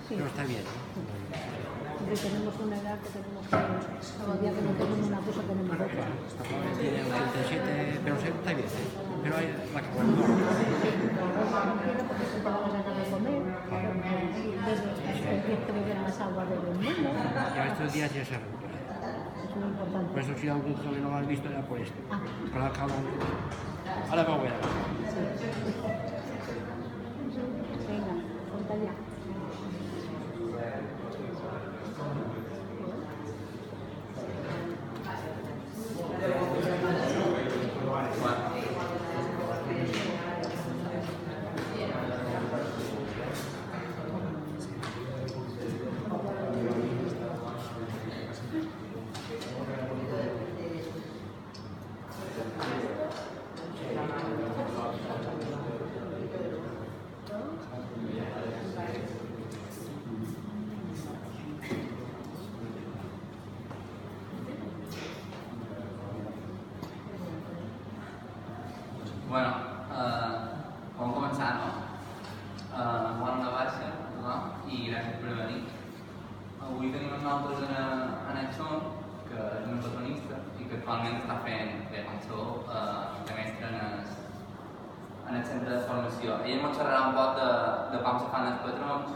pero está bien. Porque tenemos una edad que tenemos que, el día que no tenemos una cosa tenemos otra. Esta joven tiene 87, pero está bien, pero hay la que bueno. Porque se te va a ganar de comer, tienes que beber más agua del mundo. Ya estos días ya se recupera. Es muy importante. Por eso si algún joven no lo has visto era por esto. Por la calma. Ahora me voy a ver. Venga, ponte ya. Bueno, com començar, no? Bona baixa, no? I gràcies per venir. Avui tenim amb nosaltres en Edson, que és un patronista i que actualment està fent cançó de mestre en el centre de formació. Ell ens xerrarà un poc de com se fan els patrons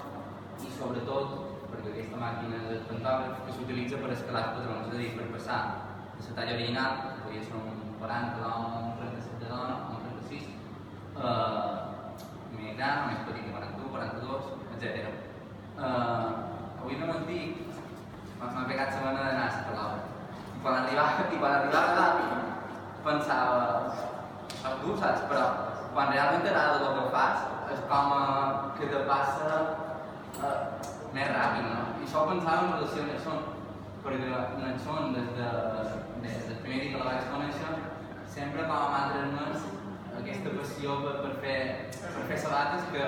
i sobretot perquè aquesta màquina del pantògraf que s'utilitza per escalar els patrons, és a dir, per passar de la talla original, que podria ser un 40 d'home, un 37 de dona, un 36, més gran, més petit, 41, 42, etc. Avui no me'n dic, m'ha pegat la mena de nas per l'obra. I quan arribava allà pensava, tu saps, però quan realment t'agrada el que fas és com que te passa més ràpid, no? I això ho pensava en relació amb Edson, perquè en Edson, des del primer dia que la vaig conèixer, sempre com a mantra més aquesta passió per fer sabates que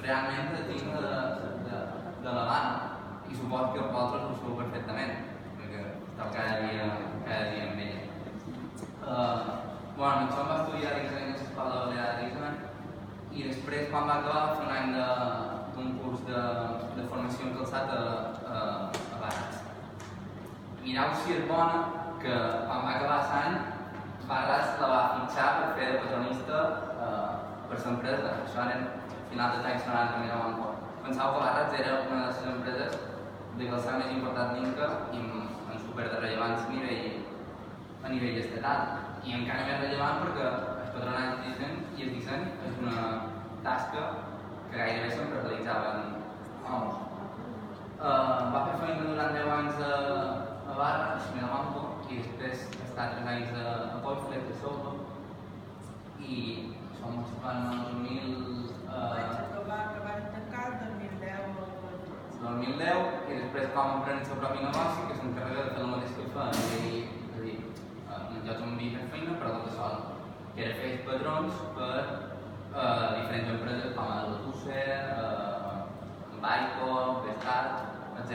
realment tinc de la mà i suposo que vosaltres ho sabeu perfectament perquè esteu cada dia amb ella. Bueno, això em va estudiar disseny a l'Escola de Balear de Disseny i després quan va acabar va fer un any d'un curs de formació en calçat a Barras. Mireu si és bona que quan va acabar l'any Barras la va fitxar per fer de patronista per l'empresa. Això era final dels anys 90, m'hi dava en cor. Pensava que Barras era una de les empreses de calçat més important d'Inca i amb superrellevància a nivell estatal. I encara més rellevant perquè el patronat de disseny i el disseny és una tasca que gairebé sempre realitzaven homes. Va fer feina durant 10 anys a Barras, a Milamanco, i després ha estat 3 anys a Poiflet, a Soto, i som en el 2000... Van tancar el 2010 i després com emprenent el seu propi negoci, que s'encarrega de fer el mateix que fa, és a dir, en llocs on havia fet feina, però tot sol, que era fer patrons per diferents empreses com la Tusser, Baico, Vestat, etc.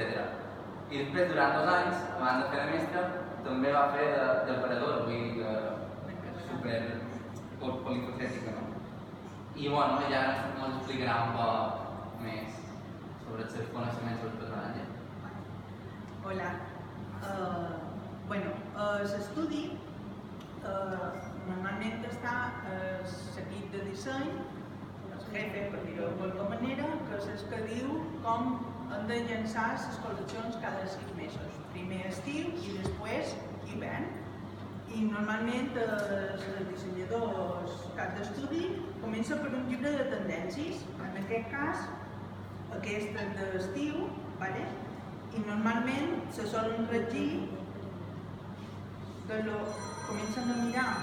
I després, durant 2 anys, abans de fer de mestre, també va fer d'operador, vull dir que és super polifacètica, no? I bueno, ja ens explicarà un poc més sobre els seus coneixements sobre el patronatge. Hola. L'estudi normalment està l'equip de disseny, el jefe, per dir-ho d'alguna manera, que és el que diu com han de llançar les col·leccions cada 6 mesos. Primer estiu i després hivern. I normalment els dissenyadors cap d'estudi comença per un llibre de tendències. En aquest cas, aquest és d'estiu, i normalment se solen regir comencen a mirar,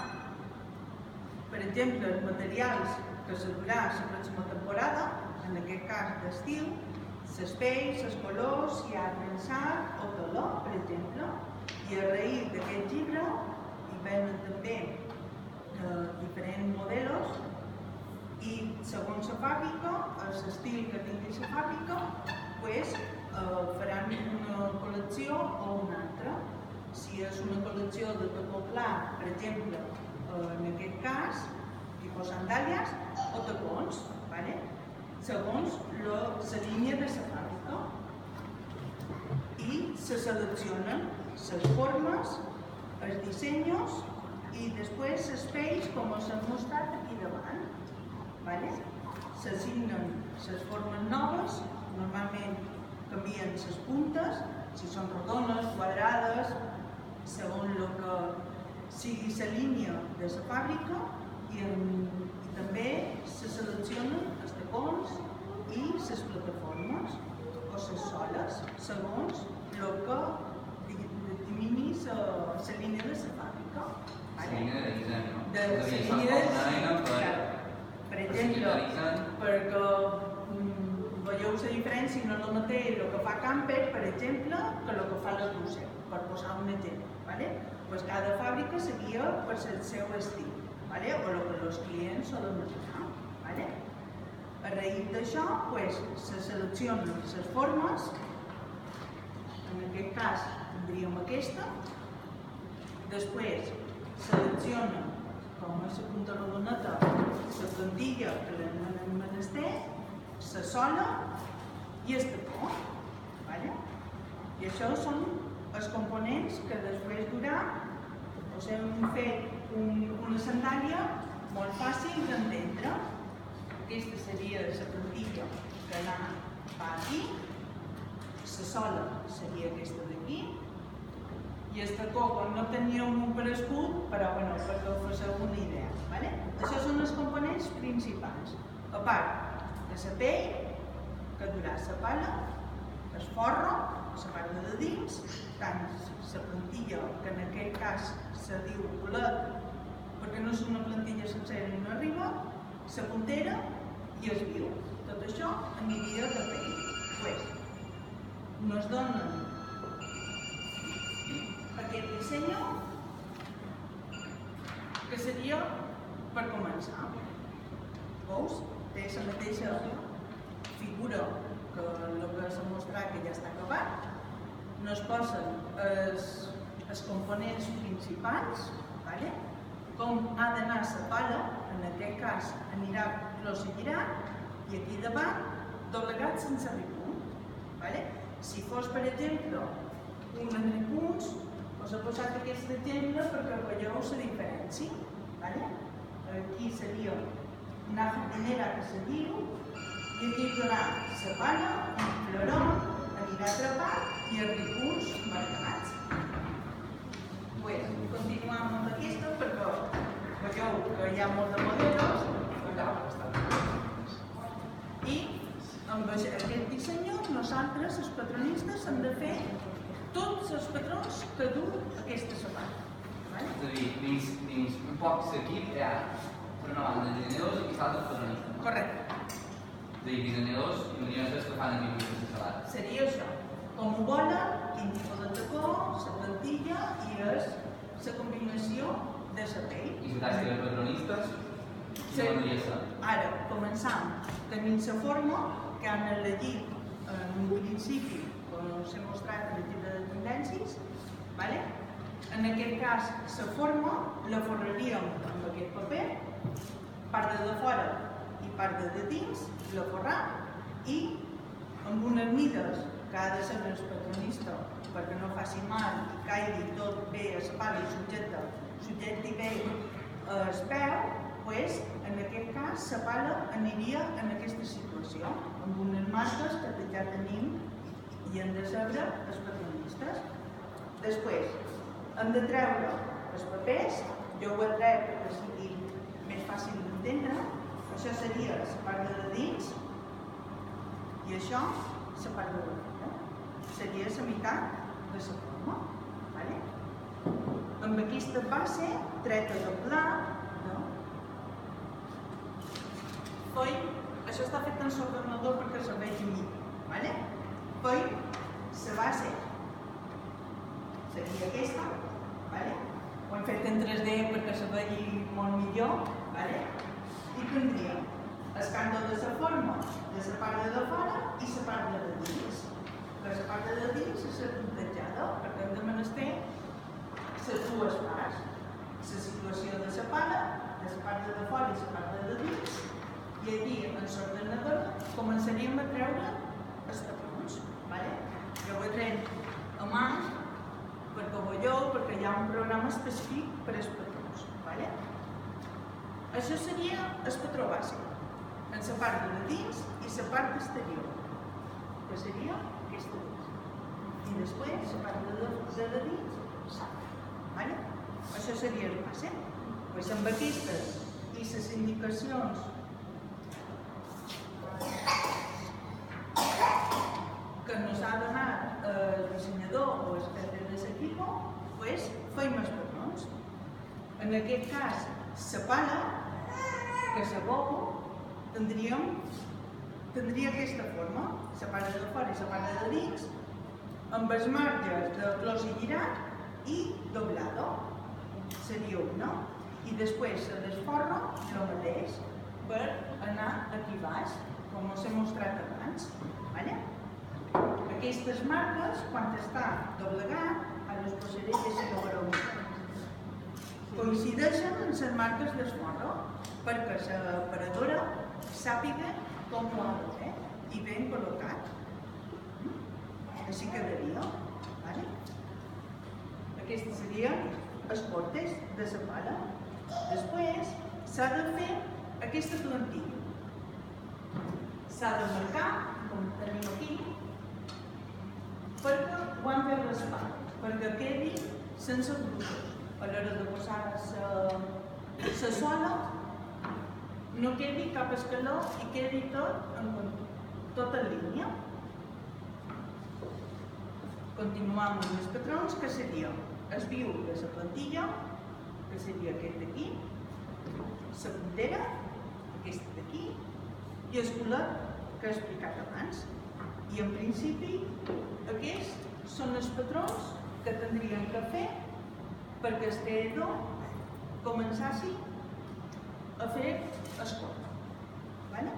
per exemple, els materials que s'haurà la pròxima temporada, en aquest cas d'estiu, les pells, els colors, si hi ha trensat o taló, per exemple, i a raïs d'aquest llibre hi venen també diferents models i segons la fàbrica, l'estil que tingui la fàbrica, faran una col·lecció o una altra. Si és una col·lecció de tacó clar, per exemple, en aquest cas, tipus sandàlies o tacons, segons la línia de la fàbrica. fàbrica i se seleccionen les formes, els dissenys i després els pells com us hem mostrat aquí davant. S'assignen les formes noves, normalment canvien les puntes, si són rodones, quadrades, segons el que sigui la línia de la fàbrica, i també se seleccionen els tacons i les plataformes o les soles, segons el que determini la línia de la fàbrica. La línia de disseny, no? De la línia de disseny, per exemple, perquè veieu la diferència, no és el mateix el que fa Camper, per exemple, que el que fa la Russell, per posar un exemple. Pues cada fàbrica seguia per el seu estil, o el que els clients solen demanar. A raïs d'això, se seleccionen les formes, en aquest cas tindríem aquesta, després seleccionen com és la punta rodoneta, la plantilla que l'anem menester, la sola i el tacó. I això són els components que després durà, us hem fet una sandàlia molt fàcil d'entendre. Aquesta seria la plantilla que va aquí, la sola seria aquesta d'aquí, i el tacó, quan no teníem un per escut, però perquè us faceu una idea. Això són els components principals. A part de la pell, que durà la pala, el forro, la part de dins, tant la plantilla, que en aquest cas se diu bolet, perquè no és una plantilla sencera i no arriba, la puntera i el viu. Tot això aniria de pell. Nos donen aquest disseny, que seria per començar. Veus? Té la mateixa figura que el que s'ha mostrat, que ja està acabat. Nos posen els components principals, com ha d'anar la pala, en aquest cas anirà closellirat, i aquí davant doblegat sense repunt. Si fos, per exemple, un amb repunts, us he posat aquest exemple perquè veieu la diferència. Aquí seria una jardinera que se diu, i aquí hi haurà la pala, el floró, anirà atrapat i els repunts marcats. Continuem amb aquesta perquè veieu que hi ha molt de modelos i amb aquest disseny nosaltres, els patronistes, hem de fer tots els patrons que du aquesta sapata. És a dir, dins un poc l'equip hi ha, per una banda, dissenyadors i l'altre patronistes. Correcte. És a dir, dissenyadors i unions que fan aquí aquesta sapata. Seria això. Com ho volen, quin tipus de tacó, la plantilla i la combinació de la pell. I la tasca de patronistes, quina podria ser? Ara, començam. Tenim la forma que han elegit en un principi, com us he mostrat en el llibre de tendències. En aquest cas, la forma la forraríem amb aquest paper, part de fora i part de dins, la forram i amb unes mides que ha de ser el patronista perquè no faci mal i caigui tot bé a la pala i subjecti bé el peu, en aquest cas la pala aniria en aquesta situació, amb unes marques que ja tenim i hem de saber els patronistes. Després, hem de treure els papers, jo ho he tret perquè sigui més fàcil d'entendre. Això seria la part de dins i això la part de fora. Seria la meitat de la forma. Amb aquesta base treta de pla, això està fet en l'ordenador perquè se vegi millor. Poi la base seria aquesta, ho hem fet en 3D perquè se vegi molt millor, i tindríem el canto de la forma, de la part de fora i la part de dins. La part de dins és la puntejada, perquè hem de menester les dues parts, la situació de la pala, de la part de fora i la part de dins, i aquí en l'ordenador començaríem a treure els patrons. corrent a mà, perquè ho veieu, perquè hi ha un programa específic per als patrons. Vale? Això seria el patró bàsic, en la part de dins i la part exterior, que seria aquesta dins. I després, la part de dins, s'abre. Vale? Això seria el base. Pues amb aquestes i les indicacions que ens ha donat el dissenyador o el jefe de l'equip, pues, feim els patrons. En aquest cas, la pala, que la bobo, tindria aquesta forma, la pala de fora i la pala de dins, amb els marges de clos i girat i doblado. Seria una. I després se desforra el mateix per anar aquí baix, com us he mostrat abans. Vale? Aquestes marques, quan està doblegat, ara us posaré que si no veureu, coincideixen amb les marques d'esforro, perquè l'operadora sàpiga com ho ha de fer i ben col·locat. Així quedaria. Vale? Aquestes serien els portes de la pala. Després s'ha de fer aquesta plantilla. S'ha de marcar, com tenim aquí, perquè ho han de raspar, perquè quedi sense gruixos. A l'hora de posar la sola, no quedi cap escaló i quedi tot en línia. Continuem amb els patrons, que seria el viu de la plantilla, que seria aquest d'aquí, la puntera, aquesta d'aquí, i el culet que he explicat abans. I en principi, aquests són els patrons que tindríem que fer perquè el creador començassi a fer el cor. Vale?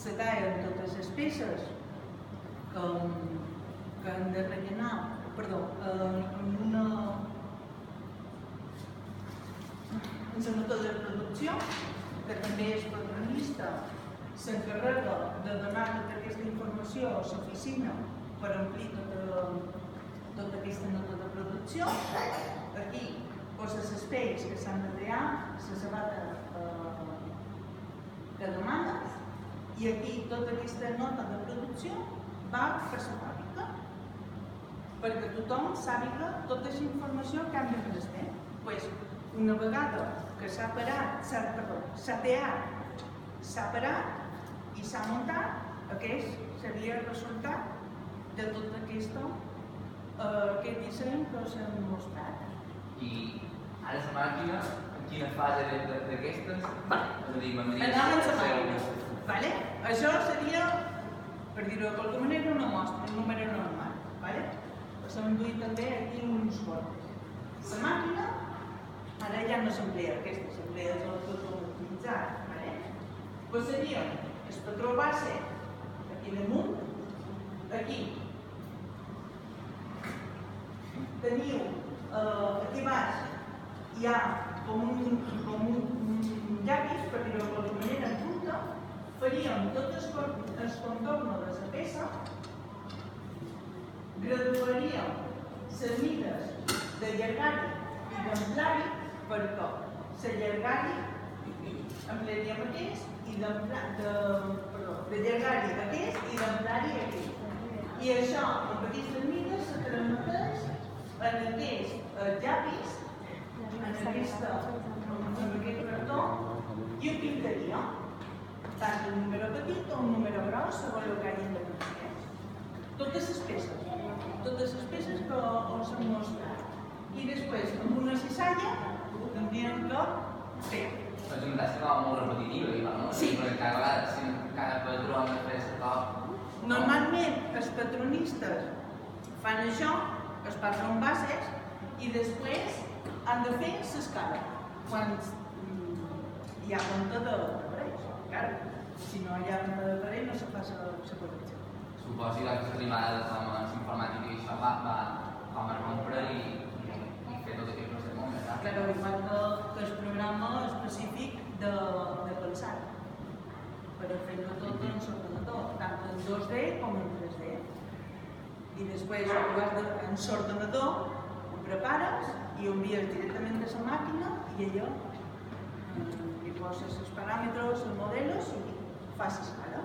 Se tallen totes les peces que han de rellenar, en la nota de producció, que també és patronista, s'encarrega de donar tota aquesta informació a l'oficina per omplir tota aquesta nota de producció. Aquí poses les pells que s'han de crear, la sabata que demanes, i aquí tota aquesta nota de producció va per la fàbrica, perquè tothom sàpiga tota la informació que han de prestar. Una vegada que s'ha parat, s'ha teat, s'ha parat i s'ha muntat, aquest seria el resultat de tot aquest disseny que us hem mostrat. I ara la màquina, en quina fase d'aquestes? És a dir, Anàvem a la màquina. Vale? Això seria, per dir-ho de qualque manera, una mostra, un número normal. Vale? S'han duit també aquí uns bordes. La màquina, ara ja no s'emplea aquesta, s'emplea tot automatitzat. Vale? Pues seria el patró base aquí damunt, aquí. Teniu aquí baix hi ha com un llapis, per dir-ho de qualque manera, en punta, faríem tot el contorno de la peça, graduaríem les mides de llargari i d'amplari, perquè la llargari ampliaríem aquest i de llargari aquest i d'amplari aquest. I això, amb aquestes mides, se transmeteix en aquest llapis, en aquest cartó, i ho pintaria, tant un número petit o un número gros, segons el que hagin de fer. Totes les peces que us hem mostrat. I després, amb una cissalla, ho tindríem que fer. És una tasca molt repetitiva, no? Sí. Perquè cada patró ha de fer el cop. Normalment, els patronistes fan això, els patrons bases, i després han de fer l'escala. Quan hi ha compte de parells. Clar, si no hi ha compte de parell, no se fa la correcció. Suposo que aquesta animada com a informàtica i això va com a rompre i fer tot aquest procés molt més ràpid. Claro, igual que el programa específic de pensar, per fer-ho tot en l'ordenador, tant en 2D com en 3D. I després en l'ordenador ho prepares i ho envies directament a la màquina i allò li poses els paràmetres, els models i fas l'escala.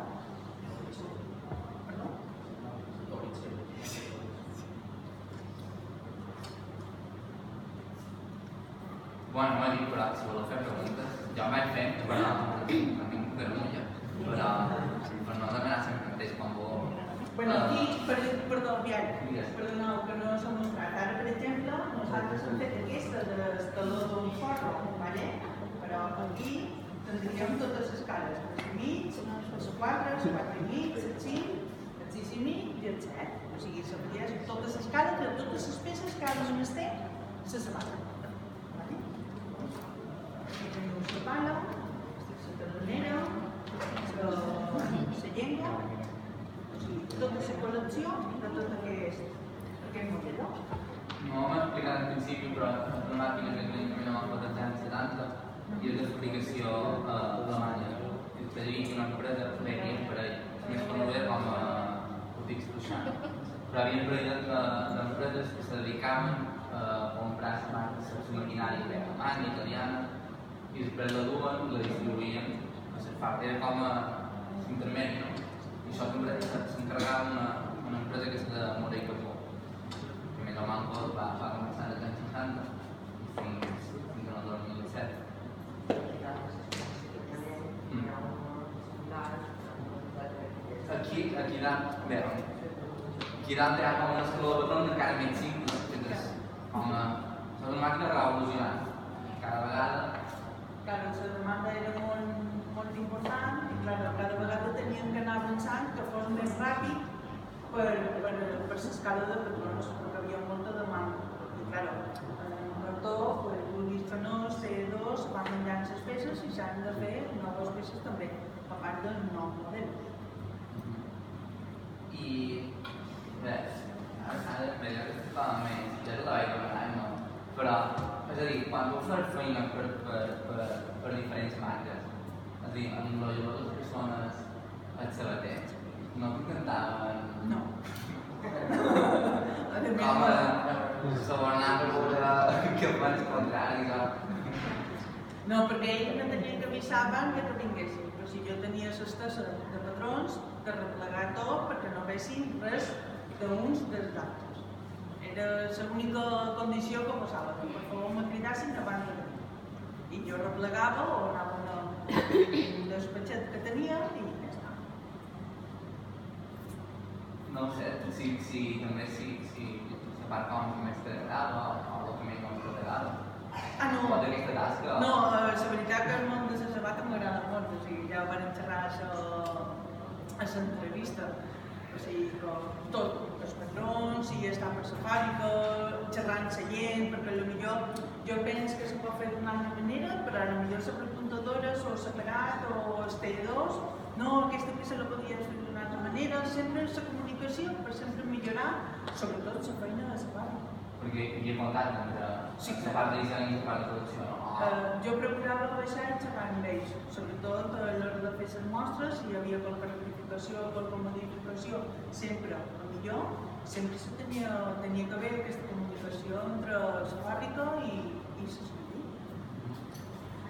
Perdó? Bueno, no he dit, però si voleu fer preguntes, jo em vaig fent, però no tinc vergonya. Però per no demanar sempre el mateix quan vol. Bueno, aquí, perdó, perdoneu, que no s'ha mostrat. Ara, per exemple, nosaltres hem fet aquesta de l'escaló d'un forro, ¿vale? Però aquí tindríem totes les escales, les 5,5, les 4, les 4,5, les 5, les 6,5 i el 7. O sigui, sabries totes les escales de totes les peces que ara només té la sabata. Aquí tenim la pala, la cadernera, la llengua, tota la col·lecció de tot aquest model. No m'ha explicat al principi, però una màquina que tenim en el dels anys 70 i és de fabricació alemanya. És que hi havia una empresa que per ell, més coneguda com a boutiques Duchamp. Però hi havia un parell d'empreses que se dedicaven a comprar la maquinària alemanya, italiana, i després la duen i la distribuïen a les fàbriques. Era com a intermedi, no? I això s'encarregava una empresa que és de Morell Capó. Primer el Manco va començar als anys 60 fins al 2017. Aquí dalt hi ha com un escaló de patrons encara més simple, que és una màquina revolucionant. Cada vegada... Claro, la demanda era molt important i cada vegada teníem que anar avançant que fos més ràpid per l'escala de patrons, perquè hi havia molta demanda. I clar, en un cartó, vulguis que no, C2, van menjant les peces i s'han de fer noves peces també, a part del nou model. I res, ara ja que estava més, ja te la vaig demanar, no? Però, és a dir, quan tu fas feina per diferents marques, és a dir, amb l'enlojador de persones al sabater, no t'intentaven... No. Com a subornar per veure que fan el contrari, no? No, perquè ells no tenien que avisar abans que vinguessin, però si jo tenia les tasses de patrons, de replegar tot perquè no vessin res d'uns dels altres. Era l'única condició que posava, que per favor me cridassin abans de venir. I jo replegava o anava a un despatxet que tenia i ja està. No ho sé, també si la part com més t'agradava o el que menys no t'agradava. Ah, no. O d'aquesta tasca. No, la veritat que el món de la sabata m'agrada molt, o sigui, ja ho vam xerrar a l'entrevista. O sigui, tot, els patrons, si està per la fàbrica, xerrant la gent, perquè potser jo penso que se pot fer d'una altra manera, però potser les prepuntadores o separat o els talladors, no, aquesta peça la podies fer d'una altra manera, sempre la comunicació per sempre millorar, sobretot la feina de la fàbrica. Perquè hi havia contacte entre la part de disseny i la part de producció, no? Jo procurava baixar i xerrar amb ells, sobretot a l'hora de fer les mostres, si hi havia qualque rectificació o qualque modificació, sempre, millor, sempre tenia que haver aquesta comunicació entre la fàbrica i l'estudi.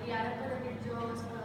I ara per aquests joves que